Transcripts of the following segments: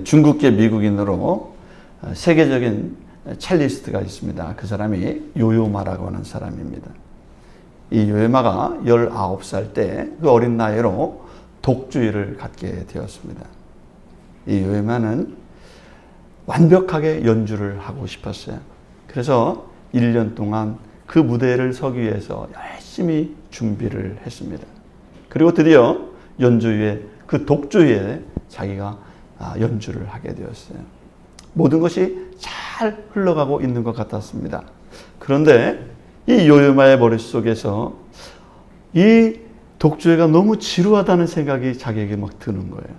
중국계 미국인으로 세계적인 첼리스트가 있습니다. 그 사람이 요요마라고 하는 사람입니다. 이 요요마가 19살 때 그 어린 나이로 독주의를 갖게 되었습니다. 이 요요마는 완벽하게 연주를 하고 싶었어요. 그래서 1년 동안 그 무대를 서기 위해서 열심히 준비를 했습니다. 그리고 드디어 연주회, 그 독주회에 자기가 연주를 하게 되었어요. 모든 것이 잘 흘러가고 있는 것 같았습니다. 그런데 이 요요마의 머릿속에서 이 독주회가 너무 지루하다는 생각이 자기에게 막 드는 거예요.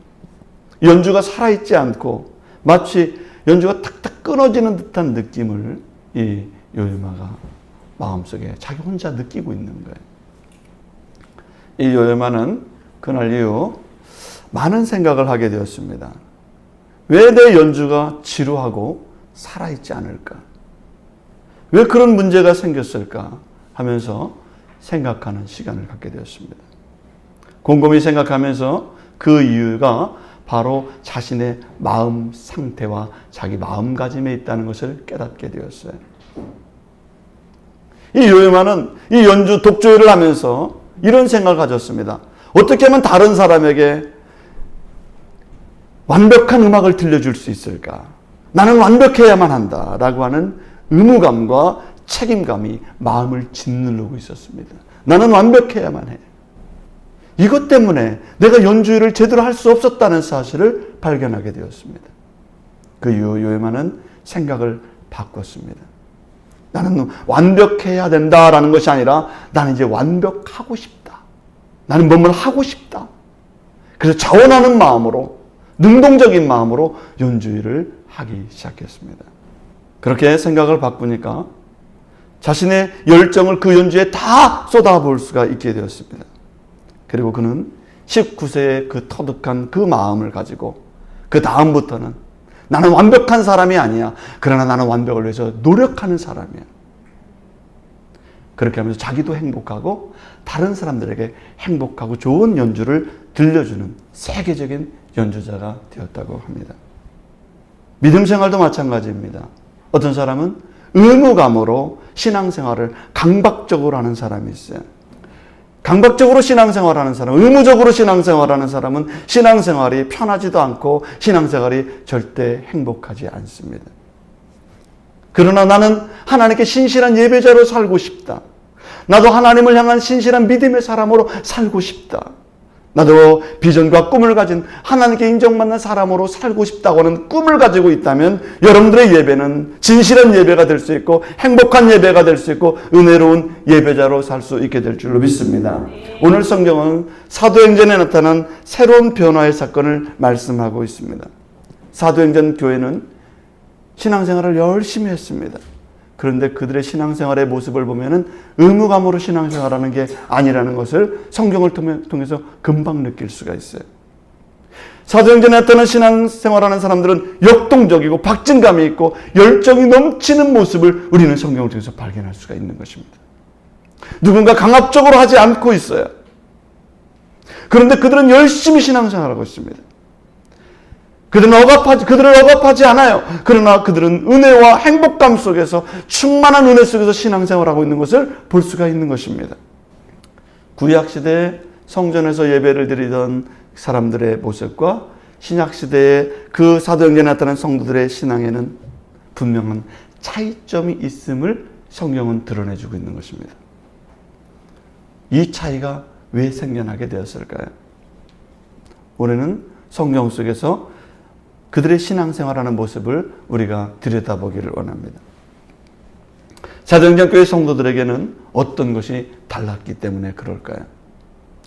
연주가 살아있지 않고 마치 연주가 탁탁 끊어지는 듯한 느낌을 이 요요마가 마음속에 자기 혼자 느끼고 있는 거예요. 이 요요마는 그날 이후 많은 생각을 하게 되었습니다. 왜 내 연주가 지루하고 살아있지 않을까? 왜 그런 문제가 생겼을까? 하면서 생각하는 시간을 갖게 되었습니다. 곰곰이 생각하면서 그 이유가 바로 자신의 마음 상태와 자기 마음가짐에 있다는 것을 깨닫게 되었어요. 이 요요마는 이 연주 독주회를 하면서 이런 생각을 가졌습니다. 어떻게 하면 다른 사람에게 완벽한 음악을 들려줄 수 있을까? 나는 완벽해야만 한다라고 하는 의무감과 책임감이 마음을 짓누르고 있었습니다. 나는 완벽해야만 해. 이것 때문에 내가 연주회를 제대로 할 수 없었다는 사실을 발견하게 되었습니다. 그 이후 요요마는 생각을 바꿨습니다. 나는 완벽해야 된다라는 것이 아니라 나는 이제 완벽하고 싶다. 나는 뭔가를 하고 싶다. 그래서 자원하는 마음으로, 능동적인 마음으로 연주회를 하기 시작했습니다. 그렇게 생각을 바꾸니까 자신의 열정을 그 연주에 다 쏟아부을 수가 있게 되었습니다. 그리고 그는 19세의 그 터득한 그 마음을 가지고 그 다음부터는 나는 완벽한 사람이 아니야. 그러나 나는 완벽을 위해서 노력하는 사람이야. 그렇게 하면서 자기도 행복하고 다른 사람들에게 행복하고 좋은 연주를 들려주는 세계적인 연주자가 되었다고 합니다. 믿음 생활도 마찬가지입니다. 어떤 사람은 의무감으로 신앙생활을 강박적으로 하는 사람이 있어요. 강박적으로 신앙생활하는 사람, 의무적으로 신앙생활하는 사람은 신앙생활이 편하지도 않고 신앙생활이 절대 행복하지 않습니다. 그러나 나는 하나님께 신실한 예배자로 살고 싶다. 나도 하나님을 향한 신실한 믿음의 사람으로 살고 싶다. 나도 비전과 꿈을 가진 하나님께 인정받는 사람으로 살고 싶다고 하는 꿈을 가지고 있다면 여러분들의 예배는 진실한 예배가 될 수 있고 행복한 예배가 될 수 있고 은혜로운 예배자로 살 수 있게 될 줄로 믿습니다. 오늘 성경은 사도행전에 나타난 새로운 변화의 사건을 말씀하고 있습니다. 사도행전 교회는 신앙생활을 열심히 했습니다. 그런데 그들의 신앙생활의 모습을 보면은 의무감으로 신앙생활하는 게 아니라는 것을 성경을 통해서 금방 느낄 수가 있어요. 사도행전에 나타난 신앙생활하는 사람들은 역동적이고 박진감이 있고 열정이 넘치는 모습을 우리는 성경을 통해서 발견할 수가 있는 것입니다. 누군가 강압적으로 하지 않고 있어요. 그런데 그들은 열심히 신앙생활하고 있습니다. 그들을 억압하지 않아요. 그러나 그들은 은혜와 행복감 속에서 충만한 은혜 속에서 신앙생활하고 있는 것을 볼 수가 있는 것입니다. 구약시대에 성전에서 예배를 드리던 사람들의 모습과 신약시대에 그 사도행전에 나타난 성도들의 신앙에는 분명한 차이점이 있음을 성경은 드러내주고 있는 것입니다. 이 차이가 왜 생겨나게 되었을까요? 올해는 성경 속에서 그들의 신앙생활하는 모습을 우리가 들여다보기를 원합니다. 사도행전 교회 성도들에게는 어떤 것이 달랐기 때문에 그럴까요?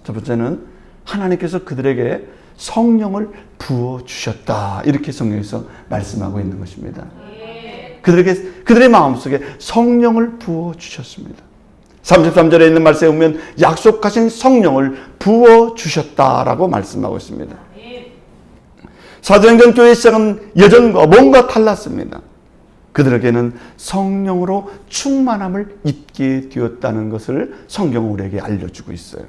첫 번째는 하나님께서 그들에게 성령을 부어주셨다. 이렇게 성경에서 말씀하고 있는 것입니다. 그들의 마음속에 성령을 부어주셨습니다. 33절에 있는 말씀에 보면 약속하신 성령을 부어주셨다라고 말씀하고 있습니다. 사도행전 교회 시작은 예전과 뭔가 달랐습니다. 그들에게는 성령으로 충만함을 입게 되었다는 것을 성경은 우리에게 알려주고 있어요.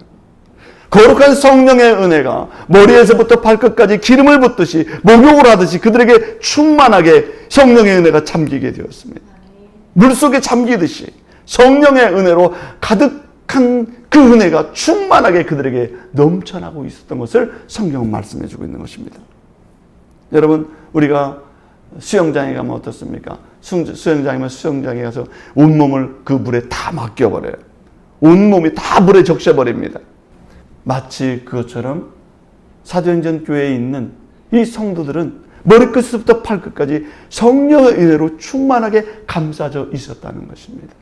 거룩한 성령의 은혜가 머리에서부터 발끝까지 기름을 붓듯이 목욕을 하듯이 그들에게 충만하게 성령의 은혜가 잠기게 되었습니다. 물속에 잠기듯이 성령의 은혜로 가득한 그 은혜가 충만하게 그들에게 넘쳐나고 있었던 것을 성경은 말씀해 주고 있는 것입니다. 여러분, 우리가 수영장에 가면 어떻습니까? 수영장이면 수영장에 가서 온몸을 그 물에 다 맡겨버려요. 온몸이 다 물에 적셔버립니다. 마치 그것처럼 사도행전 교회에 있는 이 성도들은 머리끝부터 발끝까지 성령의 은혜로 충만하게 감싸져 있었다는 것입니다.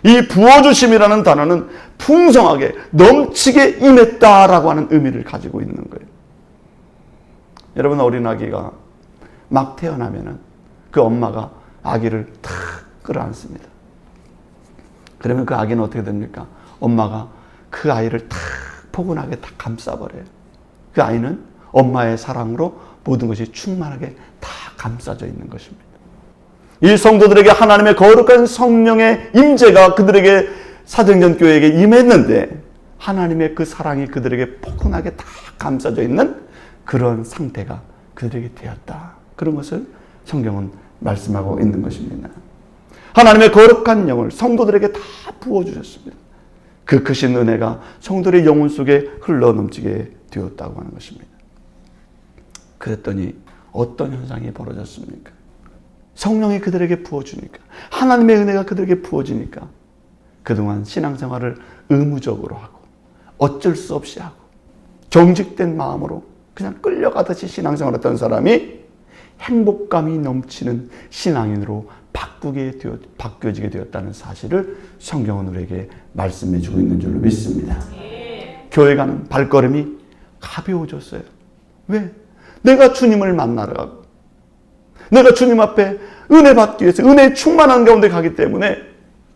이 부어주심이라는 단어는 풍성하게 넘치게 임했다라고 하는 의미를 가지고 있는 거예요. 여러분, 어린아기가 막 태어나면은 그 엄마가 아기를 탁 끌어안습니다. 그러면 그 아기는 어떻게 됩니까? 엄마가 그 아이를 탁 포근하게 탁 감싸버려요. 그 아이는 엄마의 사랑으로 모든 것이 충만하게 다 감싸져 있는 것입니다. 이 성도들에게 하나님의 거룩한 성령의 임재가 그들에게 사도행전 교회에게 임했는데 하나님의 그 사랑이 그들에게 포근하게 다 감싸져 있는 그런 상태가 그들에게 되었다. 그런 것을 성경은 말씀하고 있는 것입니다. 하나님의 거룩한 영을 성도들에게 다 부어주셨습니다. 그 크신 은혜가 성도들의 영혼 속에 흘러넘치게 되었다고 하는 것입니다. 그랬더니 어떤 현상이 벌어졌습니까? 성령이 그들에게 부어주니까, 하나님의 은혜가 그들에게 부어지니까 그동안 신앙생활을 의무적으로 하고 어쩔 수 없이 하고 정직된 마음으로 그냥 끌려가듯이 신앙생활을 했던 사람이 행복감이 넘치는 신앙인으로 바뀌어지게 되었다는 사실을 성경은 우리에게 말씀해 주고 있는 줄로 믿습니다. 교회 가는 발걸음이 가벼워졌어요. 왜? 내가 주님을 만나러 가고 내가 주님 앞에 은혜 받기 위해서 은혜의 충만한 가운데 가기 때문에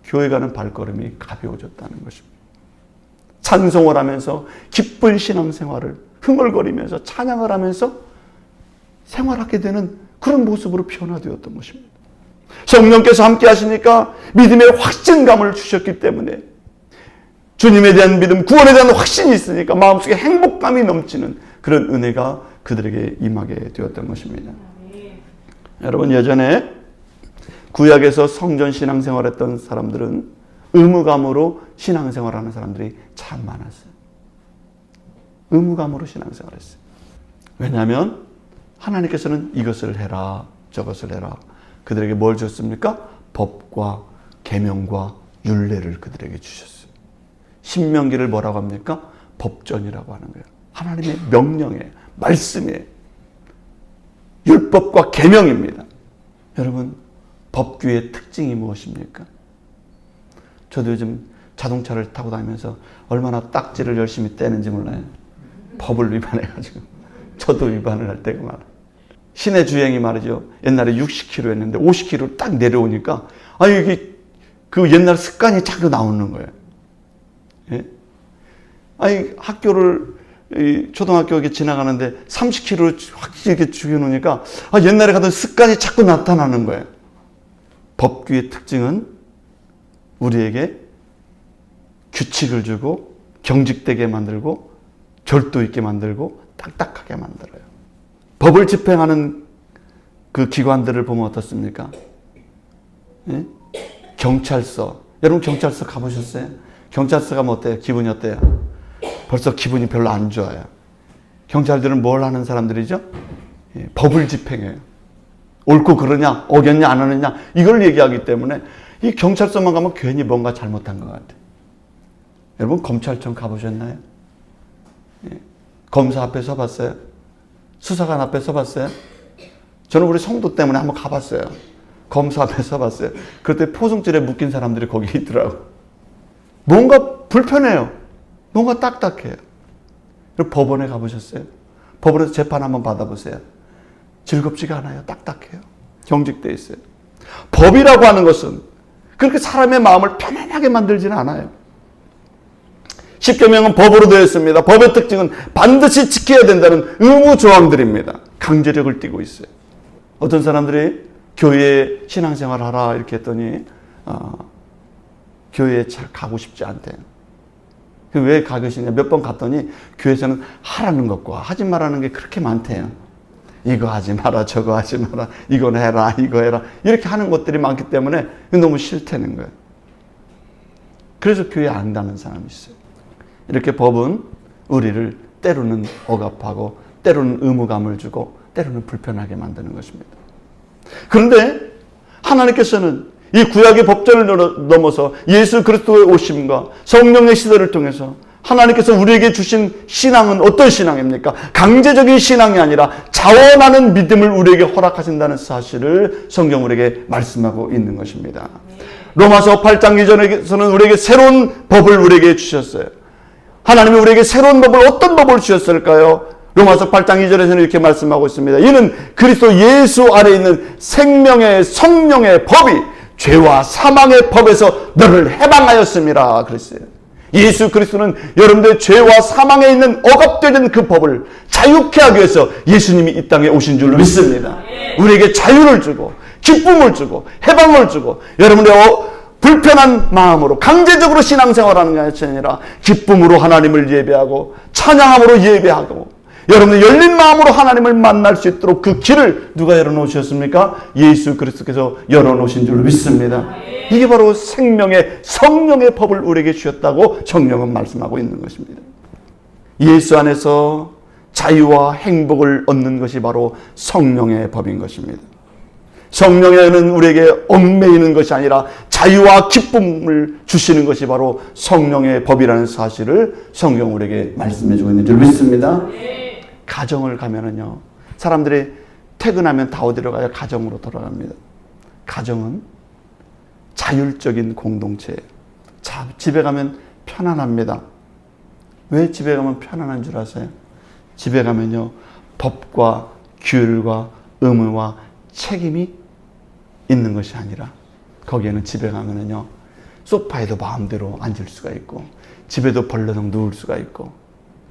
교회 가는 발걸음이 가벼워졌다는 것입니다. 찬송을 하면서 기쁜 신앙생활을 흥얼거리면서 찬양을 하면서 생활하게 되는 그런 모습으로 변화되었던 것입니다. 성령께서 함께 하시니까 믿음의 확신감을 주셨기 때문에 주님에 대한 믿음, 구원에 대한 확신이 있으니까 마음속에 행복감이 넘치는 그런 은혜가 그들에게 임하게 되었던 것입니다. 여러분, 예전에 구약에서 성전 신앙생활했던 사람들은 의무감으로 신앙생활하는 사람들이 참 많았어요. 의무감으로 신앙생활했어요. 왜냐하면 하나님께서는 이것을 해라, 저것을 해라. 그들에게 뭘 줬습니까? 법과 계명과 율례를 그들에게 주셨어요. 신명기를 뭐라고 합니까? 법전이라고 하는 거예요. 하나님의 명령에, 말씀에, 율법과 계명입니다. 여러분, 법규의 특징이 무엇입니까? 저도 요즘 자동차를 타고 다니면서 얼마나 딱지를 열심히 떼는지 몰라요. 법을 위반해가지고 저도 위반을 할 때가 많아요. 시내 주행이 말이죠. 옛날에 60km 했는데 50km 딱 내려오니까 이게 그 옛날 습관이 자꾸 나오는 거예요. 예? 학교를 초등학교 이렇게 지나가는데 30km 확실히 이렇게 죽여놓으니까 옛날에 가던 습관이 자꾸 나타나는 거예요. 법규의 특징은 우리에게 규칙을 주고 경직되게 만들고 절도 있게 만들고 딱딱하게 만들어요. 법을 집행하는 그 기관들을 보면 어떻습니까? 예? 경찰서. 여러분 경찰서 가보셨어요? 경찰서 가면 어때요? 기분이 어때요? 벌써 기분이 별로 안 좋아요. 경찰들은 뭘 하는 사람들이죠? 예, 법을 집행해요. 옳고 그러냐, 어겼냐, 안 하느냐 이걸 얘기하기 때문에 이 경찰서만 가면 괜히 뭔가 잘못한 것 같아요. 여러분 검찰청 가보셨나요? 예, 검사 앞에 서봤어요? 수사관 앞에 서봤어요? 저는 우리 성도 때문에 한번 가봤어요. 검사 앞에 서봤어요. 그때 포승줄에 묶인 사람들이 거기 있더라고. 뭔가 불편해요. 뭔가 딱딱해요. 그리고 법원에 가보셨어요? 법원에서 재판 한번 받아보세요. 즐겁지가 않아요. 딱딱해요. 경직되어 있어요. 법이라고 하는 것은 그렇게 사람의 마음을 편안하게 만들지는 않아요. 십계명은 법으로 되어 있습니다. 법의 특징은 반드시 지켜야 된다는 의무 조항들입니다. 강제력을 띠고 있어요. 어떤 사람들이 교회에 신앙생활 하라 이렇게 했더니 교회에 잘 가고 싶지 않대요. 왜 가르치냐? 몇 번 갔더니 교회에서는 하라는 것과 하지 말라는 게 그렇게 많대요. 이거 하지 마라, 저거 하지 마라, 이거 해라, 이거 해라. 이렇게 하는 것들이 많기 때문에 너무 싫다는 거예요. 그래서 교회 안 가는 사람이 있어요. 이렇게 법은 우리를 때로는 억압하고 때로는 의무감을 주고 때로는 불편하게 만드는 것입니다. 그런데 하나님께서는 이 구약의 법전을 넘어서 예수 그리스도의 오심과 성령의 시대를 통해서 하나님께서 우리에게 주신 신앙은 어떤 신앙입니까? 강제적인 신앙이 아니라 자원하는 믿음을 우리에게 허락하신다는 사실을 성경 우리에게 말씀하고 있는 것입니다. 로마서 8장 이전에서는 우리에게 새로운 법을 우리에게 주셨어요. 하나님이 우리에게 새로운 법을 어떤 법을 주셨을까요? 로마서 8장 2절에서는 이렇게 말씀하고 있습니다. 이는 그리스도 예수 안에 있는 생명의 성령의 법이 죄와 사망의 법에서 너를 해방하였음이라 그랬어요. 예수 그리스도는 여러분들의 죄와 사망에 있는 억압되는 그 법을 자유케 하기 위해서 예수님이 이 땅에 오신 줄로 믿습니다. 우리에게 자유를 주고 기쁨을 주고 해방을 주고 여러분의 불편한 마음으로 강제적으로 신앙생활하는 것이 아니라 기쁨으로 하나님을 예배하고 찬양함으로 예배하고 여러분의 열린 마음으로 하나님을 만날 수 있도록 그 길을 누가 열어놓으셨습니까? 예수 그리스도께서 열어놓으신 줄로 믿습니다. 이게 바로 생명의 성령의 법을 우리에게 주셨다고 성령은 말씀하고 있는 것입니다. 예수 안에서 자유와 행복을 얻는 것이 바로 성령의 법인 것입니다. 성령에는 우리에게 얽매이는 것이 아니라 자유와 기쁨을 주시는 것이 바로 성령의 법이라는 사실을 성경 우리에게 말씀해 주고 있는 줄 믿습니다. 가정을 가면은요, 사람들이 퇴근하면 다 어디로 가요? 가정으로 돌아갑니다. 가정은 자율적인 공동체예요. 집에 가면 편안합니다. 왜 집에 가면 편안한 줄 아세요? 집에 가면요, 법과 규율과 의무와 책임이 있는 것이 아니라 거기에는 집에 가면은요, 소파에도 마음대로 앉을 수가 있고 집에도 벌러덩 누울 수가 있고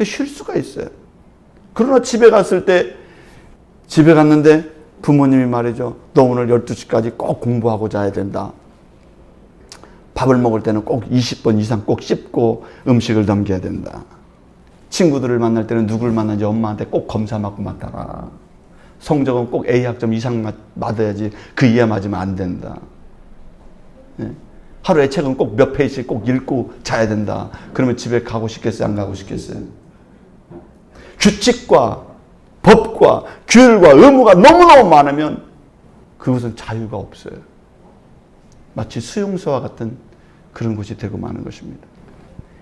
쉴 수가 있어요. 그러나 집에 갔는데 부모님이 말이죠. 너 오늘 12시까지 꼭 공부하고 자야 된다. 밥을 먹을 때는 꼭 20번 이상 꼭 씹고 음식을 넘겨야 된다. 친구들을 만날 때는 누구를 만나는지 엄마한테 꼭 검사 맞고 맡아라. 성적은 꼭 A학점 이상 맞아야지 그 이하 맞으면 안 된다. 네. 하루에 책은 꼭 몇 페이지 꼭 읽고 자야 된다. 그러면 집에 가고 싶겠어요? 안 가고 싶겠어요? 규칙과 법과 규율과 의무가 너무너무 많으면 그것은 자유가 없어요. 마치 수용소와 같은 그런 곳이 되고 마는 것입니다.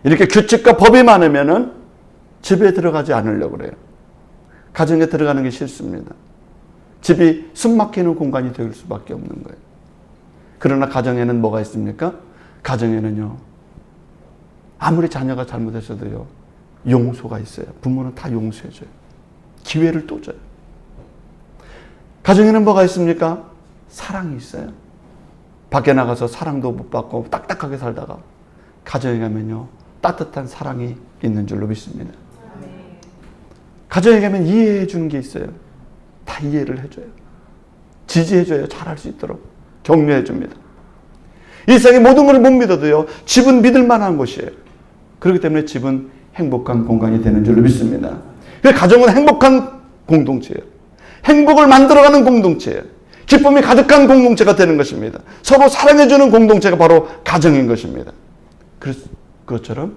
이렇게 규칙과 법이 많으면은 집에 들어가지 않으려고 그래요. 가정에 들어가는 게 싫습니다. 집이 숨막히는 공간이 될 수밖에 없는 거예요. 그러나 가정에는 뭐가 있습니까? 가정에는요, 아무리 자녀가 잘못했어도요, 용서가 있어요. 부모는 다 용서해줘요. 기회를 또 줘요. 가정에는 뭐가 있습니까? 사랑이 있어요. 밖에 나가서 사랑도 못 받고 딱딱하게 살다가 가정에 가면요, 따뜻한 사랑이 있는 줄로 믿습니다. 가정에 가면 이해해 주는 게 있어요. 다 이해를 해줘요. 지지해줘요. 잘할 수 있도록 격려해 줍니다. 일상의 모든 걸 못 믿어도요, 집은 믿을 만한 곳이에요. 그렇기 때문에 집은 행복한 공간이 되는 줄로 믿습니다. 가정은 행복한 공동체예요. 행복을 만들어가는 공동체예요. 기쁨이 가득한 공동체가 되는 것입니다. 서로 사랑해주는 공동체가 바로 가정인 것입니다. 그것처럼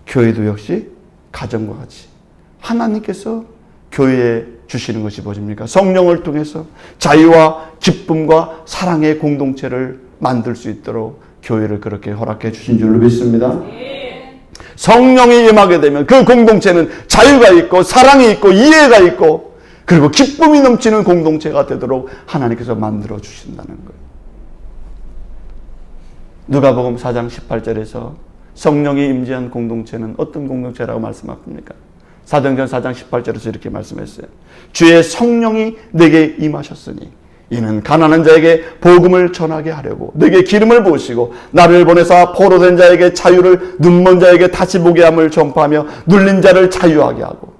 교회도 역시 가정과 같이 하나님께서 교회에 주시는 것이 무엇입니까? 성령을 통해서 자유와 기쁨과 사랑의 공동체를 만들 수 있도록 교회를 그렇게 허락해 주신 줄로 믿습니다. 성령이 임하게 되면 그 공동체는 자유가 있고 사랑이 있고 이해가 있고 그리고 기쁨이 넘치는 공동체가 되도록 하나님께서 만들어 주신다는 거예요. 누가복음 4장 18절에서 성령이 임재한 공동체는 어떤 공동체라고 말씀합니까? 사도행전 4장 18절에서 이렇게 말씀했어요. 주의 성령이 내게 임하셨으니 이는 가난한 자에게 복음을 전하게 하려고 내게 기름을 부으시고 나를 보내사 포로된 자에게 자유를 눈먼 자에게 다시 보게 함을 전파하며 눌린 자를 자유하게 하고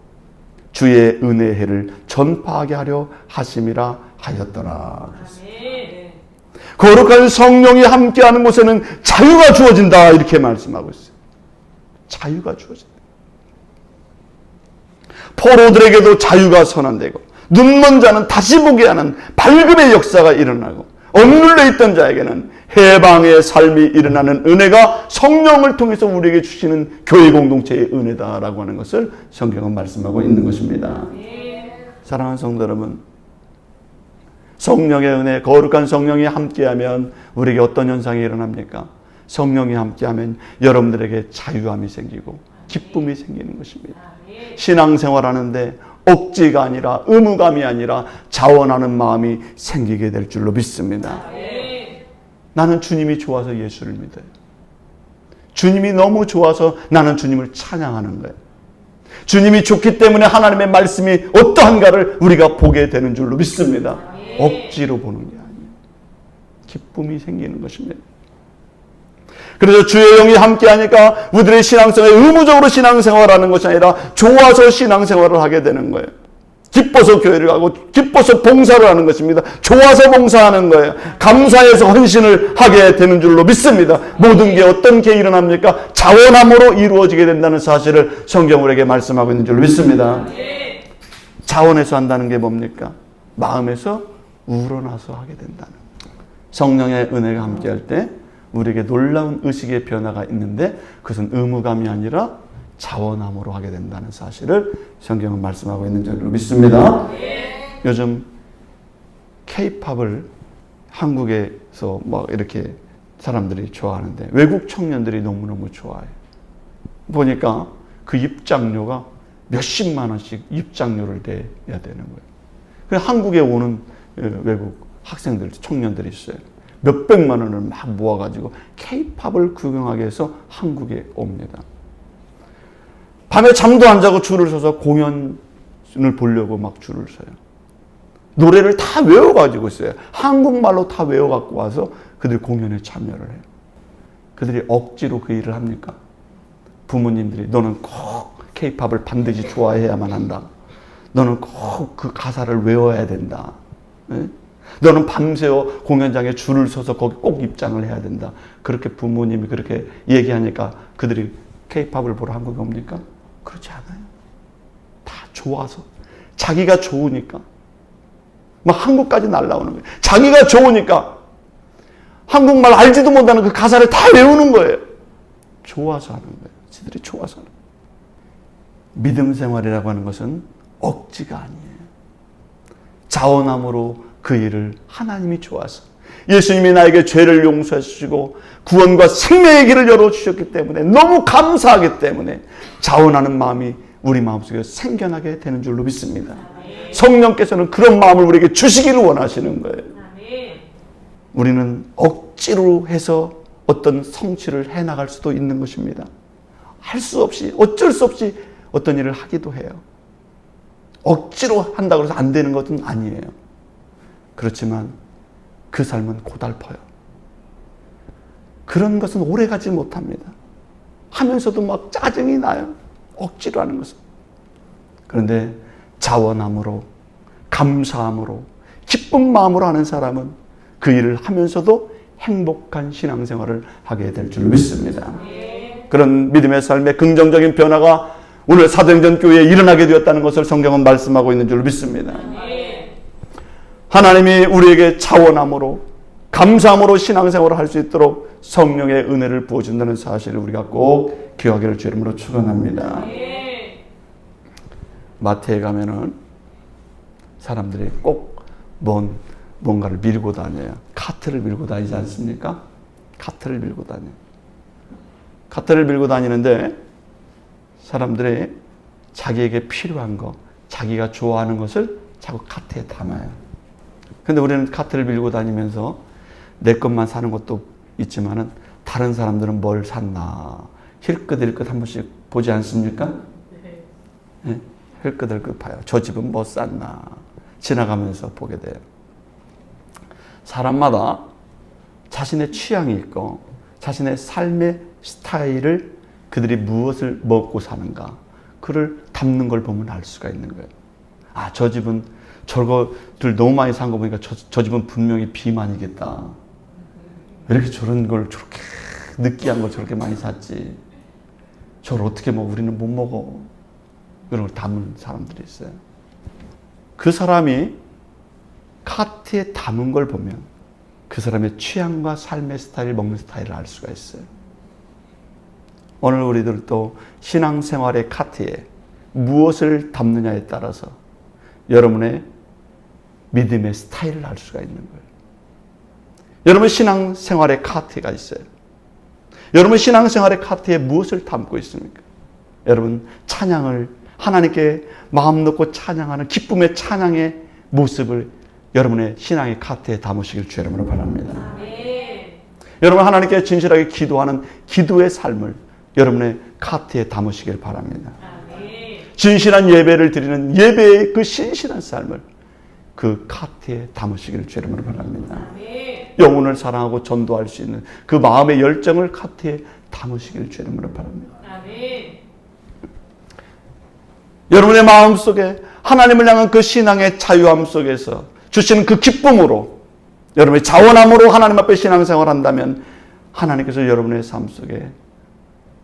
주의 은혜의 해를 전파하게 하려 하심이라 하였더라. 거룩한 성령이 함께하는 곳에는 자유가 주어진다 이렇게 말씀하고 있어요. 자유가 주어진다. 포로들에게도 자유가 선언되고 눈먼 자는 다시 보게 하는 밝음의 역사가 일어나고 억눌려 있던 자에게는 해방의 삶이 일어나는 은혜가 성령을 통해서 우리에게 주시는 교회 공동체의 은혜다라고 하는 것을 성경은 말씀하고 있는 것입니다. 사랑하는 성도 여러분, 성령의 은혜, 거룩한 성령이 함께하면 우리에게 어떤 현상이 일어납니까? 성령이 함께하면 여러분들에게 자유함이 생기고 기쁨이 생기는 것입니다. 신앙생활하는데 억지가 아니라 의무감이 아니라 자원하는 마음이 생기게 될 줄로 믿습니다. 나는 주님이 좋아서 예수를 믿어요. 주님이 너무 좋아서 나는 주님을 찬양하는 거예요. 주님이 좋기 때문에 하나님의 말씀이 어떠한가를 우리가 보게 되는 줄로 믿습니다. 억지로 보는 게 아니에요. 기쁨이 생기는 것입니다. 그래서 주의 영이 함께하니까 우리들의 신앙생활에 의무적으로 신앙생활하는 것이 아니라 좋아서 신앙생활을 하게 되는 거예요. 기뻐서 교회를 가고 기뻐서 봉사를 하는 것입니다. 좋아서 봉사하는 거예요. 감사해서 헌신을 하게 되는 줄로 믿습니다. 모든 게 어떤 게 일어납니까? 자원함으로 이루어지게 된다는 사실을 성경 우리에게 말씀하고 있는 줄로 믿습니다. 자원해서 한다는 게 뭡니까? 마음에서 우러나서 하게 된다는 거예요. 성령의 은혜가 함께할 때 우리에게 놀라운 의식의 변화가 있는데 그것은 의무감이 아니라 자원함으로 하게 된다는 사실을 성경은 말씀하고 있는 줄로 믿습니다. 요즘 K-팝을 한국에서 막 이렇게 사람들이 좋아하는데 외국 청년들이 너무너무 좋아해요. 보니까 그 입장료가 몇십만 원씩 입장료를 내야 되는 거예요. 그래서 한국에 오는 외국 학생들, 청년들이 있어요. 몇백만 원을 막 모아가지고 K-팝을 구경하기 위해서 한국에 옵니다. 밤에 잠도 안 자고 줄을 서서 공연을 보려고 막 줄을 서요. 노래를 다 외워가지고 있어요. 한국말로 다 외워갖고 와서 그들이 공연에 참여를 해요. 그들이 억지로 그 일을 합니까? 부모님들이 너는 꼭 K-팝을 반드시 좋아해야만 한다. 너는 꼭 그 가사를 외워야 된다. 네? 너는 밤새워 공연장에 줄을 서서 거기 꼭 입장을 해야 된다. 그렇게 부모님이 그렇게 얘기하니까 그들이 K-팝을 보러 한국에 옵니까? 그렇지 않아요. 다 좋아서. 자기가 좋으니까. 막 한국까지 날라오는 거예요. 자기가 좋으니까. 한국말 알지도 못하는 그 가사를 다 외우는 거예요. 좋아서 하는 거예요. 지들이 좋아서 하는 거예요. 믿음 생활이라고 하는 것은 억지가 아니에요. 자원함으로 그 일을 하나님이 좋아서 예수님이 나에게 죄를 용서해 주시고 구원과 생명의 길을 열어주셨기 때문에 너무 감사하기 때문에 자원하는 마음이 우리 마음속에 생겨나게 되는 줄로 믿습니다. 성령께서는 그런 마음을 우리에게 주시기를 원하시는 거예요. 우리는 억지로 해서 어떤 성취를 해나갈 수도 있는 것입니다. 할 수 없이 어쩔 수 없이 어떤 일을 하기도 해요. 억지로 한다고 해서 안 되는 것은 아니에요. 그렇지만 그 삶은 고달퍼요. 그런 것은 오래가지 못합니다. 하면서도 막 짜증이 나요. 억지로 하는 것은. 그런데 자원함으로, 감사함으로, 기쁜 마음으로 하는 사람은 그 일을 하면서도 행복한 신앙생활을 하게 될 줄 믿습니다. 그런 믿음의 삶의 긍정적인 변화가 오늘 사도행전 교회에 일어나게 되었다는 것을 성경은 말씀하고 있는 줄 믿습니다. 하나님이 우리에게 자원함으로 감사함으로 신앙생활을 할 수 있도록 성령의 은혜를 부어준다는 사실을 우리가 꼭 기억하기를 주 이름으로 축원합니다. 마트에 가면은 사람들이 꼭 뭔가를 밀고 다녀요. 카트를 밀고 다니지 않습니까? 카트를 밀고 다녀요. 카트를 밀고 다니는데 사람들이 자기에게 필요한 거, 자기가 좋아하는 것을 자꾸 카트에 담아요. 근데 우리는 카트를 밀고 다니면서 내 것만 사는 것도 있지만은 다른 사람들은 뭘 샀나 힐끗힐끗 한 번씩 보지 않습니까? 네. 힐끗힐끗 봐요. 저 집은 뭐 쌌나 지나가면서 보게 돼요. 사람마다 자신의 취향이 있고 자신의 삶의 스타일을 그들이 무엇을 먹고 사는가 그를 담는 걸 보면 알 수가 있는 거예요. 아, 저 집은 저거들 너무 많이 산 거 보니까 저 집은 분명히 비만이겠다. 왜 이렇게 저런 걸 저렇게 느끼한 걸 저렇게 많이 샀지. 저걸 어떻게 먹어? 우리는 못 먹어. 그런 걸 담은 사람들이 있어요. 그 사람이 카트에 담은 걸 보면 그 사람의 취향과 삶의 스타일, 먹는 스타일을 알 수가 있어요. 오늘 우리들도 신앙생활의 카트에 무엇을 담느냐에 따라서 여러분의 믿음의 스타일을 알 수가 있는 거예요. 여러분 신앙생활의 카트가 있어요. 여러분 신앙생활의 카트에 무엇을 담고 있습니까? 여러분 찬양을 하나님께 마음 놓고 찬양하는 기쁨의 찬양의 모습을 여러분의 신앙의 카트에 담으시길 주 이름으로 바랍니다. 아멘. 여러분 하나님께 진실하게 기도하는 기도의 삶을 여러분의 카트에 담으시길 바랍니다. 아멘. 진실한 예배를 드리는 예배의 그 신실한 삶을 그 카트에 담으시기를 주 이름으로 바랍니다. 아멘. 영혼을 사랑하고 전도할 수 있는 그 마음의 열정을 카트에 담으시기를 주 이름으로 바랍니다. 아멘. 여러분의 마음속에 하나님을 향한 그 신앙의 자유함 속에서 주시는 그 기쁨으로 여러분의 자원함으로 하나님 앞에 신앙생활을 한다면 하나님께서 여러분의 삶 속에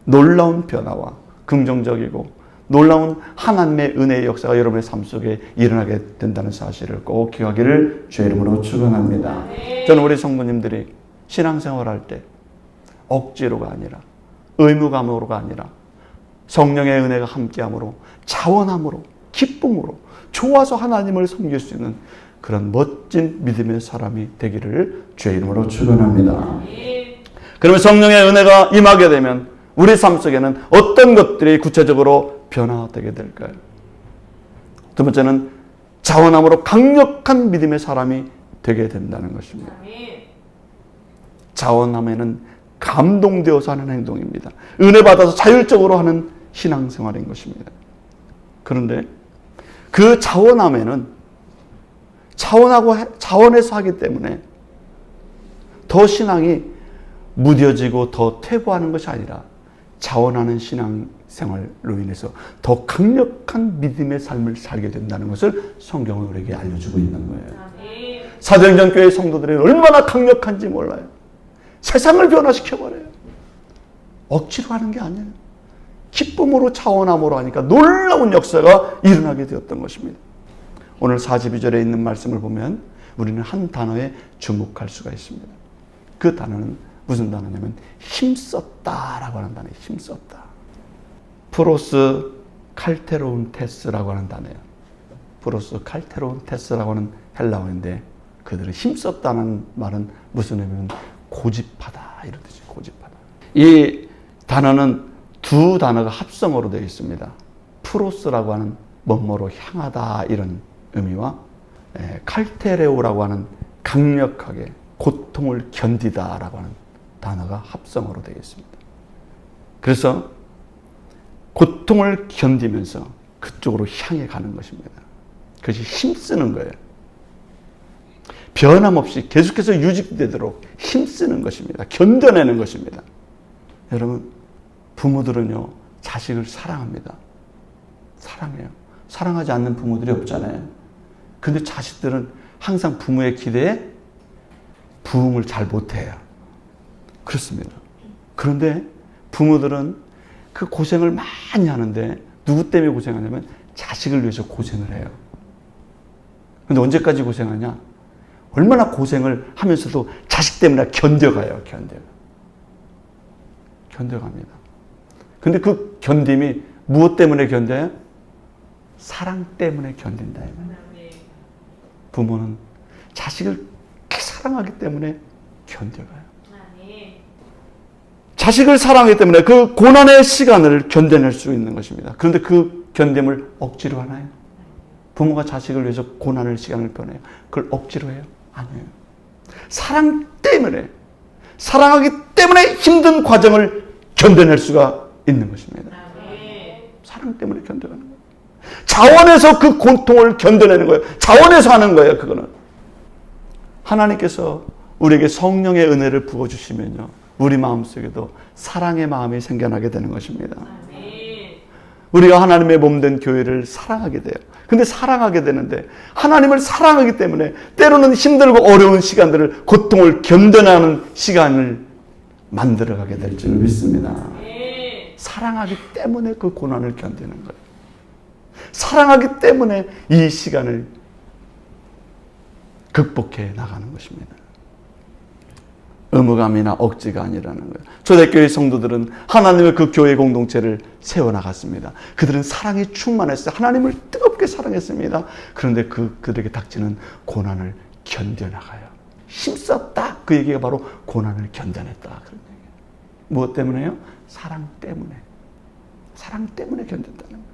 놀라운 변화와 긍정적이고 놀라운 하나님의 은혜의 역사가 여러분의 삶 속에 일어나게 된다는 사실을 꼭 기억하기를 주의 이름으로 축원합니다. 저는 우리 성도님들이 신앙생활할 때 억지로가 아니라 의무감으로가 아니라 성령의 은혜가 함께함으로 자원함으로 기쁨으로 좋아서 하나님을 섬길 수 있는 그런 멋진 믿음의 사람이 되기를 주의 이름으로 축원합니다. 그러면 성령의 은혜가 임하게 되면 우리 삶 속에는 어떤 것들이 구체적으로 변화되게 될까요? 두 번째는 자원함으로 강력한 믿음의 사람이 되게 된다는 것입니다. 자원함에는 감동되어서 하는 행동입니다. 은혜 받아서 자율적으로 하는 신앙생활인 것입니다. 그런데 그 자원함에는 자원해서 하기 때문에 더 신앙이 무뎌지고 더 퇴보하는 것이 아니라 자원하는 신앙생활로 인해서 더 강력한 믿음의 삶을 살게 된다는 것을 성경은 우리에게 알려주고 있는 거예요. 사도행전 교회 성도들이 얼마나 강력한지 몰라요. 세상을 변화시켜버려요. 억지로 하는 게 아니에요. 기쁨으로 자원함으로 하니까 놀라운 역사가 일어나게 되었던 것입니다. 오늘 42절에 있는 말씀을 보면 우리는 한 단어에 주목할 수가 있습니다. 그 단어는 무슨 단어냐면 힘썼다라고 하는 단어예요. 힘썼다. 프로스 칼테로운 테스라고 하는 단어예요. 프로스 칼테로운 테스라고 하는 헬라어인데 그들은 힘썼다는 말은 무슨 의미냐면 고집하다 이런 뜻이에요. 고집하다. 이 단어는 두 단어가 합성어로 되어 있습니다. 프로스라고 하는 뭐뭐로 향하다 이런 의미와 칼테레오라고 하는 강력하게 고통을 견디다라고 하는 단어가 합성어로 되어 있습니다. 그래서 고통을 견디면서 그쪽으로 향해 가는 것입니다. 그것이 힘쓰는 거예요. 변함없이 계속해서 유지되도록 힘쓰는 것입니다. 견뎌내는 것입니다. 여러분, 부모들은요, 자식을 사랑합니다. 사랑해요. 사랑하지 않는 부모들이 없잖아요. 근데 자식들은 항상 부모의 기대에 부응을 잘 못해요. 그렇습니다. 그런데 부모들은 그 고생을 많이 하는데 누구 때문에 고생하냐면 자식을 위해서 고생을 해요. 근데 언제까지 고생하냐? 얼마나 고생을 하면서도 자식 때문에 견뎌가요. 견뎌갑니다. 근데 그 견딤이 무엇 때문에 견뎌요? 사랑 때문에 견딘다. 부모는 자식을 그렇게 사랑하기 때문에 견뎌가요. 자식을 사랑하기 때문에 그 고난의 시간을 견뎌낼 수 있는 것입니다. 그런데 그 견딤을 억지로 하나요? 부모가 자식을 위해서 고난의 시간을 보내요. 그걸 억지로 해요? 아니에요. 사랑 때문에, 사랑하기 때문에 힘든 과정을 견뎌낼 수가 있는 것입니다. 사랑 때문에 견뎌가는 거예요. 자원해서 그 고통을 견뎌내는 거예요. 자원해서 하는 거예요. 그거는 하나님께서 우리에게 성령의 은혜를 부어주시면요, 우리 마음속에도 사랑의 마음이 생겨나게 되는 것입니다. 우리가 하나님의 몸된 교회를 사랑하게 돼요. 근데 사랑하게 되는데 하나님을 사랑하기 때문에 때로는 힘들고 어려운 시간들을, 고통을 견뎌내는 시간을 만들어가게 될 줄 믿습니다. 사랑하기 때문에 그 고난을 견디는 거예요. 사랑하기 때문에 이 시간을 극복해 나가는 것입니다. 의무감이나 억지가 아니라는 거예요. 초대교회 성도들은 하나님의 그 교회 공동체를 세워나갔습니다. 그들은 사랑이 충만했어요. 하나님을 뜨겁게 사랑했습니다. 그런데 그들에게 닥치는 고난을 견뎌나가요. 힘썼다. 그 얘기가 바로 고난을 견뎌냈다. 그런 얘기예요. 무엇 때문에요? 사랑 때문에. 사랑 때문에 견뎠다는 거예요.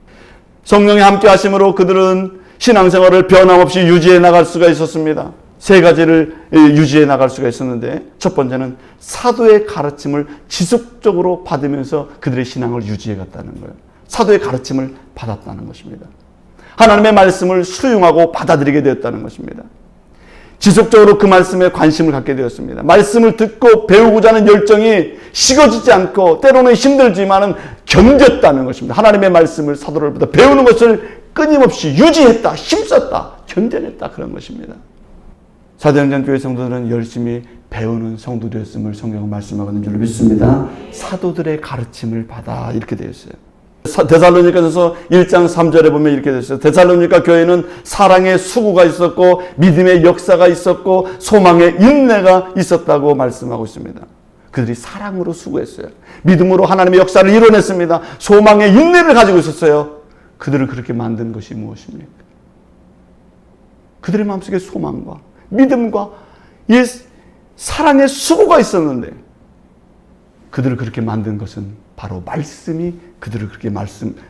성령의 함께 하심으로 그들은 신앙생활을 변함없이 유지해 나갈 수가 있었습니다. 세 가지를 유지해 나갈 수가 있었는데, 첫 번째는 사도의 가르침을 지속적으로 받으면서 그들의 신앙을 유지해 갔다는 거예요. 사도의 가르침을 받았다는 것입니다. 하나님의 말씀을 수용하고 받아들이게 되었다는 것입니다. 지속적으로 그 말씀에 관심을 갖게 되었습니다. 말씀을 듣고 배우고자 하는 열정이 식어지지 않고 때로는 힘들지만은 견뎠다는 것입니다. 하나님의 말씀을 사도로부터 배우는 것을 끊임없이 유지했다, 힘썼다, 견뎌냈다, 그런 것입니다. 사도행전 교회 성도들은 열심히 배우는 성도되었음을 성경은 말씀하고 있는 줄 믿습니다. 사도들의 가르침을 받아, 이렇게 되어 있어요. 데살로니가서 1장 3절에 보면 이렇게 되어 있어요. 데살로니가 교회는 사랑의 수고가 있었고 믿음의 역사가 있었고 소망의 인내가 있었다고 말씀하고 있습니다. 그들이 사랑으로 수고했어요. 믿음으로 하나님의 역사를 이뤄냈습니다. 소망의 인내를 가지고 있었어요. 그들을 그렇게 만든 것이 무엇입니까? 그들의 마음속에 소망과 믿음과 이 사랑의 수고가 있었는데, 그들을 그렇게 만든 것은 바로 말씀이 그들을 그렇게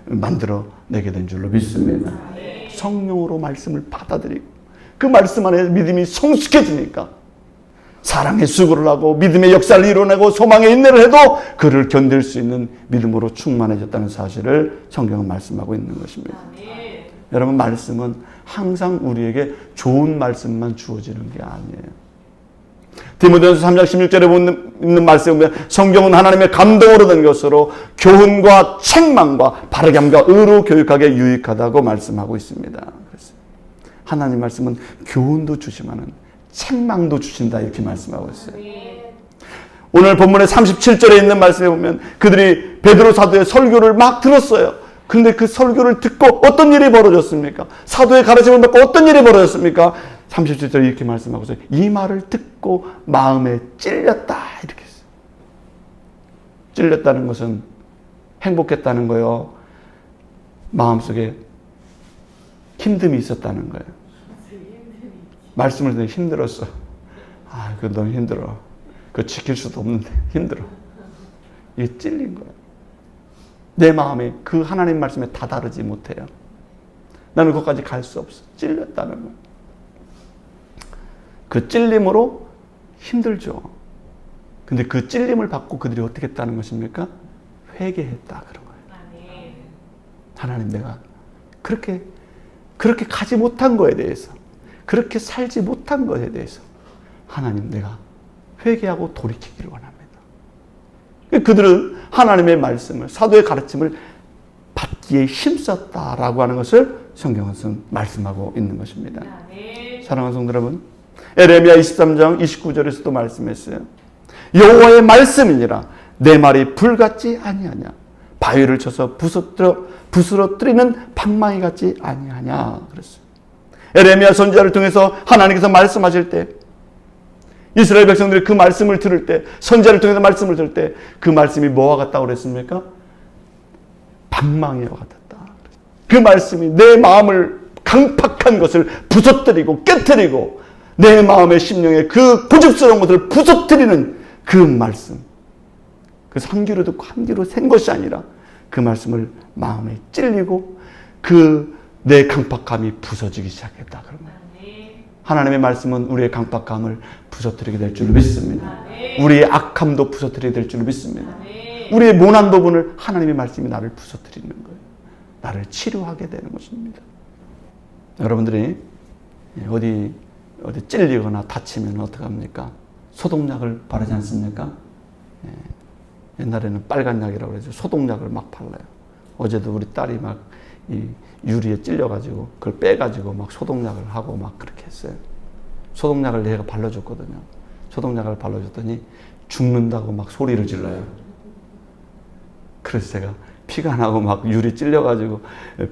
만들어내게 된 줄로 믿습니다. 성령으로 말씀을 받아들이고 그 말씀 안에 믿음이 성숙해지니까 사랑의 수고를 하고 믿음의 역사를 이뤄내고 소망의 인내를 해도 그를 견딜 수 있는 믿음으로 충만해졌다는 사실을 성경은 말씀하고 있는 것입니다. 여러분, 말씀은 항상 우리에게 좋은 말씀만 주어지는 게 아니에요. 디모데전서 3장 16절에 있는 말씀에 보면 성경은 하나님의 감동으로 된 것으로 교훈과 책망과 바르게 함과 의로 교육하게 유익하다고 말씀하고 있습니다. 그래서 하나님 말씀은 교훈도 주시면은 책망도 주신다, 이렇게 말씀하고 있어요. 오늘 본문의 37절에 있는 말씀에 보면 그들이 베드로 사도의 설교를 막 들었어요. 그런데 그 설교를 듣고 어떤 일이 벌어졌습니까? 사도의 가르침을 받고 어떤 일이 벌어졌습니까? 37절에 이렇게 말씀하고 있어요. 이 말을 듣고 마음에 찔렸다, 이렇게 했어요. 찔렸다는 것은 행복했다는 거예요? 마음속에 힘듦이 있었다는 거예요? 말씀을 듣는데 힘들었어. 아, 그거 너무 힘들어. 그거 지킬 수도 없는데 힘들어. 이게 찔린 거예요. 내 마음에 그 하나님 말씀에 다다르지 못해요. 나는 거기까지 갈 수 없어. 찔렸다는 거예요. 그 찔림으로 힘들죠. 근데 그 찔림을 받고 그들이 어떻게 했다는 것입니까? 회개했다, 그런 거예요. 하나님, 내가 그렇게 가지 못한 거에 대해서, 그렇게 살지 못한 것에 대해서 하나님, 내가 회개하고 돌이키기를 원합니다. 그들은 하나님의 말씀을, 사도의 가르침을 받기에 힘썼다라고 하는 것을 성경은 말씀하고 있는 것입니다. 사랑하는 성도 여러분, 에레미야 23장 29절에서도 말씀했어요. 여호와의 말씀이니라 내 말이 불같지 아니하냐, 바위를 쳐서 부스러뜨리는 방망이 같지 아니하냐 그랬어요. 에레미야 선지자를 통해서 하나님께서 말씀하실 때, 이스라엘 백성들이 그 말씀을 들을 때, 선지자를 통해서 말씀을 들을 때 그 말씀이 뭐와 같다고 그랬습니까? 방망이와 같았다. 그 말씀이 내 마음을, 강팍한 것을 부서뜨리고 깨뜨리고 내 마음의 심령에 그 고집스러운 것을 부서뜨리는 그 말씀. 그래서 한 귀로 듣고 한 귀로 샌 것이 아니라 그 말씀을 마음에 찔리고 그 내 강팍함이 부서지기 시작했다. 그런 거예요. 하나님의 말씀은 우리의 강팍함을 부서뜨리게 될 줄 믿습니다. 우리의 악함도 부서뜨리게 될 줄 믿습니다. 우리의 모난 부분을 하나님의 말씀이 나를 부서뜨리는 거예요. 나를 치료하게 되는 것입니다. 여러분들이 어디 찔리거나 다치면 어떡합니까? 소독약을 바르지 않습니까? 옛날에는 빨간 약이라고 그러죠. 소독약을 막 발라요. 어제도 우리 딸이 막 이 유리에 찔려가지고 그걸 빼가지고 막 소독약을 하고 막 그렇게 했어요. 소독약을 내가 발라줬거든요. 소독약을 발라줬더니 죽는다고 막 소리를 질러요. 그래서 제가 피가 나고 막 유리 찔려가지고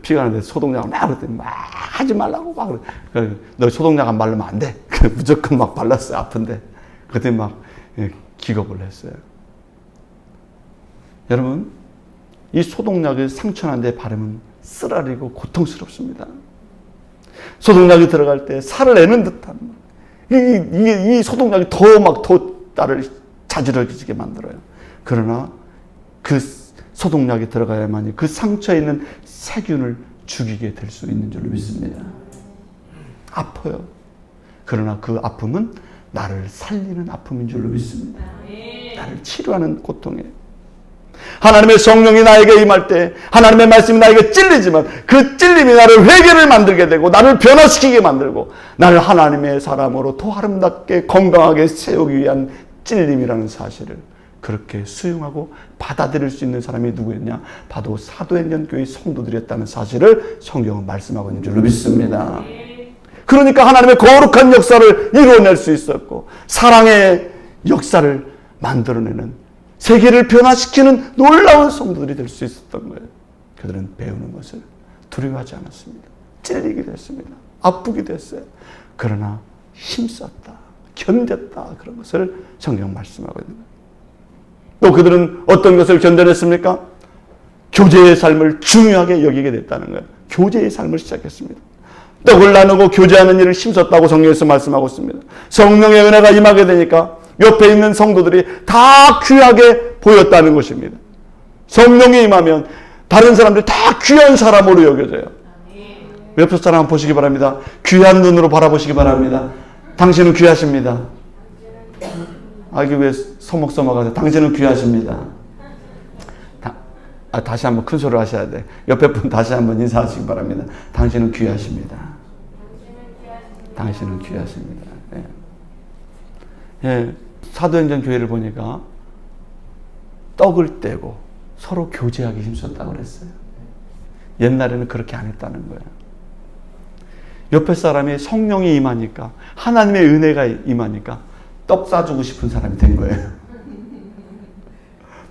피가 나는데 소독약을 막 그랬더니 막 하지 말라고 막 그래. 너 소독약 안 바르면 안 돼. 그래 무조건 막 발랐어요. 아픈데. 그때 막 기겁을 했어요. 여러분, 이 소독약을 상처난데 바르면 쓰라리고 고통스럽습니다. 소독약이 들어갈 때 살을 내는 듯한 이 소독약이 더 나를 자지러지게 만들어요. 그러나 그 소독약이 들어가야만이 그 상처에 있는 세균을 죽이게 될 수 있는 줄 믿습니다. 아파요. 그러나 그 아픔은 나를 살리는 아픔인 줄로 믿습니다. 나를 치료하는 고통이에요. 하나님의 성령이 나에게 임할 때 하나님의 말씀이 나에게 찔리지만 그 찔림이 나를 회개를 만들게 되고 나를 변화시키게 만들고 나를 하나님의 사람으로 더 아름답게 건강하게 세우기 위한 찔림이라는 사실을 그렇게 수용하고 받아들일 수 있는 사람이 누구였냐? 바로 사도행전 교회 성도들이었다는 사실을 성경은 말씀하고 있는 줄로 믿습니다. 그러니까 하나님의 거룩한 역사를 이루어낼 수 있었고 사랑의 역사를 만들어내는 세계를 변화시키는 놀라운 성도들이 될 수 있었던 거예요. 그들은 배우는 것을 두려워하지 않았습니다. 찔리기도 했습니다. 아프기도 했어요. 그러나 힘썼다. 견뎠다. 그런 것을 성경 말씀하고 있는 거예요. 또 그들은 어떤 것을 견뎌냈습니까? 교제의 삶을 중요하게 여기게 됐다는 거예요. 교제의 삶을 시작했습니다. 떡을 나누고 교제하는 일을 힘썼다고 성경에서 말씀하고 있습니다. 성령의 은혜가 임하게 되니까 옆에 있는 성도들이 다 귀하게 보였다는 것입니다. 성령이 임하면 다른 사람들이 다 귀한 사람으로 여겨져요. 옆에 사람 한번 보시기 바랍니다. 귀한 눈으로 바라보시기 바랍니다. 당신은 귀하십니다. 이게 왜 서먹서먹하세요? 당신은 귀하십니다. 다시 한번 큰 소리로 하셔야 돼. 옆에 분 다시 한번 인사하시기 바랍니다. 당신은 귀하십니다. 당신은 귀하십니다. 예. 예. 사도행전 교회를 보니까 떡을 떼고 서로 교제하기 힘썼다고 그랬어요. 옛날에는 그렇게 안 했다는 거예요. 옆에 사람이 성령이 임하니까 하나님의 은혜가 임하니까 떡 싸주고 싶은 사람이 된 거예요.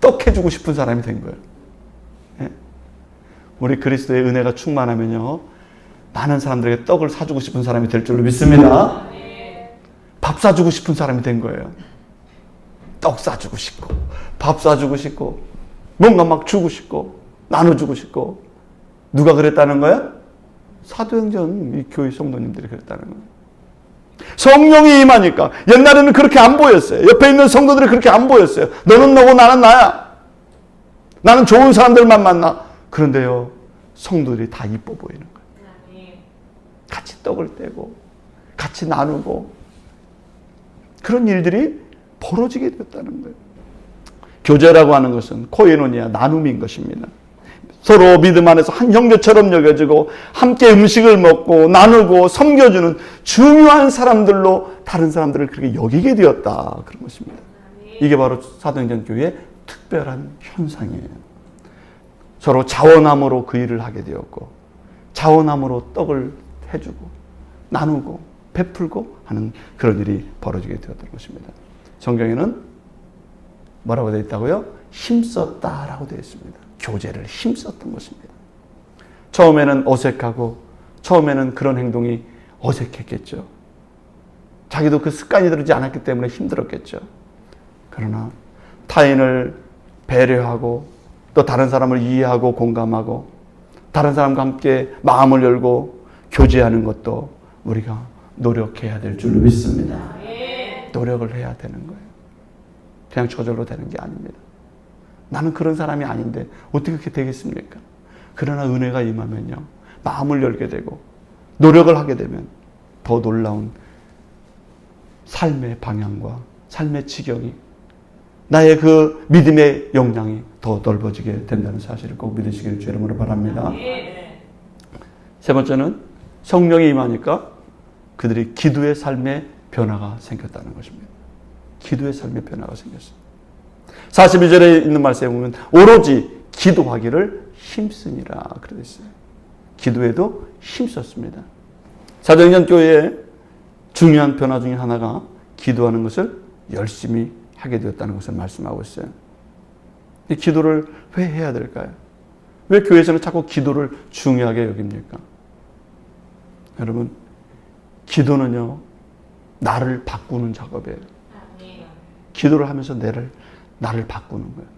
떡 해주고 싶은 사람이 된 거예요. 예? 우리 그리스도의 은혜가 충만하면요 많은 사람들에게 떡을 사주고 싶은 사람이 될 줄로 믿습니다. 밥 사주고 싶은 사람이 된 거예요. 떡 사주고 싶고 밥 사주고 싶고 뭔가 막 주고 싶고 나눠주고 싶고 누가 그랬다는 거야? 사도행전 이 교회 성도님들이 그랬다는 거예요. 성령이 임하니까 옛날에는 그렇게 안 보였어요. 옆에 있는 성도들이 그렇게 안 보였어요. 너는 너고 나는 나야. 나는 좋은 사람들만 만나. 그런데요 성도들이 다 이뻐 보이는 거예요. 같이 떡을 떼고 같이 나누고 그런 일들이 벌어지게 되었다는 거예요. 교제라고 하는 것은 코에노니아, 나눔인 것입니다. 서로 믿음 안에서 한 형제처럼 여겨지고 함께 음식을 먹고 나누고 섬겨주는 중요한 사람들로 다른 사람들을 그렇게 여기게 되었다. 그런 것입니다. 이게 바로 사도행전 교회의 특별한 현상이에요. 서로 자원함으로 그 일을 하게 되었고 자원함으로 떡을 해주고 나누고 베풀고 하는 그런 일이 벌어지게 되었던 것입니다. 성경에는 뭐라고 되어 있다고요? 힘썼다라고 되어 있습니다. 교제를 힘썼던 것입니다. 처음에는 어색하고 처음에는 그런 행동이 어색했겠죠. 자기도 그 습관이 들지 않았기 때문에 힘들었겠죠. 그러나 타인을 배려하고 또 다른 사람을 이해하고 공감하고 다른 사람과 함께 마음을 열고 교제하는 것도 우리가 노력해야 될 줄로 믿습니다. 노력을 해야 되는 거예요. 그냥 저절로 되는 게 아닙니다. 나는 그런 사람이 아닌데 어떻게 그렇게 되겠습니까? 그러나 은혜가 임하면요 마음을 열게 되고 노력을 하게 되면 더 놀라운 삶의 방향과 삶의 지경이 나의 그 믿음의 역량이 더 넓어지게 된다는 사실을 꼭 믿으시기를 주 이름으로 바랍니다. 세 번째는 성령이 임하니까 그들이 기도의 삶의 변화가 생겼다는 것입니다. 기도의 삶의 변화가 생겼어요. 42절에 있는 말씀에 보면 오로지 기도하기를 힘쓰니라 그러고 있어요. 기도에도 힘썼습니다. 사도행전 교회의 중요한 변화 중에 하나가 기도하는 것을 열심히 하게 되었다는 것을 말씀하고 있어요. 이 기도를 왜 해야 될까요? 왜 교회에서는 자꾸 기도를 중요하게 여깁니까? 여러분, 기도는요, 나를 바꾸는 작업이에요. 기도를 하면서 나를 바꾸는 거예요.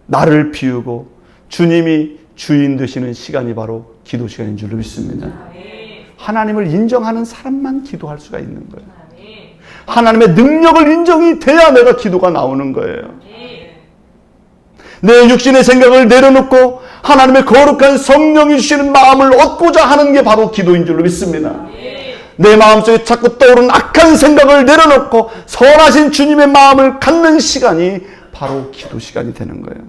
나를 비우고 주님이 주인 되시는 시간이 바로 기도 시간인 줄로 믿습니다. 하나님을 인정하는 사람만 기도할 수가 있는 거예요. 하나님의 능력을 인정이 돼야 내가 기도가 나오는 거예요. 내 육신의 생각을 내려놓고 하나님의 거룩한 성령이 주시는 마음을 얻고자 하는 게 바로 기도인 줄로 믿습니다. 내 마음속에 자꾸 떠오르는 악한 생각을 내려놓고 선하신 주님의 마음을 갖는 시간이 바로 기도 시간이 되는 거예요.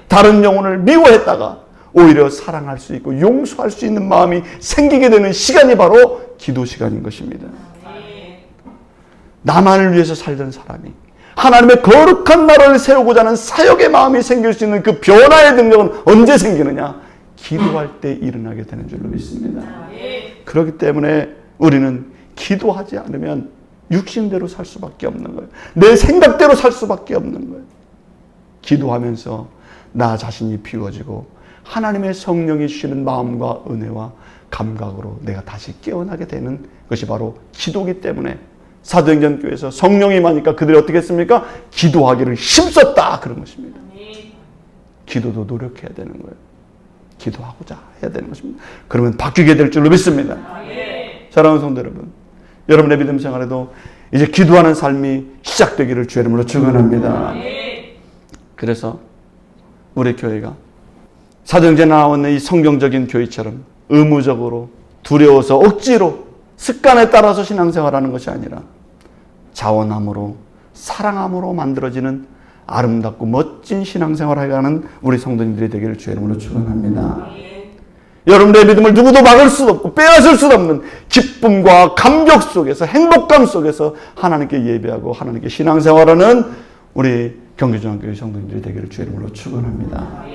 다른 영혼을 미워했다가 오히려 사랑할 수 있고 용서할 수 있는 마음이 생기게 되는 시간이 바로 기도 시간인 것입니다. 나만을 위해서 살던 사람이 하나님의 거룩한 나라를 세우고자 하는 사역의 마음이 생길 수 있는 그 변화의 능력은 언제 생기느냐? 기도할 때 일어나게 되는 줄로 믿습니다. 그렇기 때문에 우리는 기도하지 않으면 육신대로 살 수밖에 없는 거예요. 내 생각대로 살 수밖에 없는 거예요. 기도하면서 나 자신이 비워지고 하나님의 성령이 주시는 마음과 은혜와 감각으로 내가 다시 깨어나게 되는 것이 바로 기도이기 때문에 사도행전 교회에서 성령이 임하니까 그들이 어떻게 했습니까? 기도하기를 힘썼다, 그런 것입니다. 기도도 노력해야 되는 거예요. 기도하고자 해야 되는 것입니다. 그러면 바뀌게 될 줄로 믿습니다. 사랑하는 성도 여러분, 여러분의 믿음 생활에도 이제 기도하는 삶이 시작되기를 주의 이름으로 축원합니다. 그래서 우리 교회가 사도행전에 나오는 이 성경적인 교회처럼 의무적으로 두려워서 억지로 습관에 따라서 신앙생활하는 것이 아니라 자원함으로 사랑함으로 만들어지는 아름답고 멋진 신앙생활을 하는 우리 성도님들이 되기를 주의 이름으로 축원합니다. 여러분의 믿음을 누구도 막을 수 없고 빼앗을 수 없는 기쁨과 감격 속에서, 행복감 속에서 하나님께 예배하고 하나님께 신앙생활하는 우리 경기중앙교회 성도님들이 되기를 주의 이름으로 축원합니다.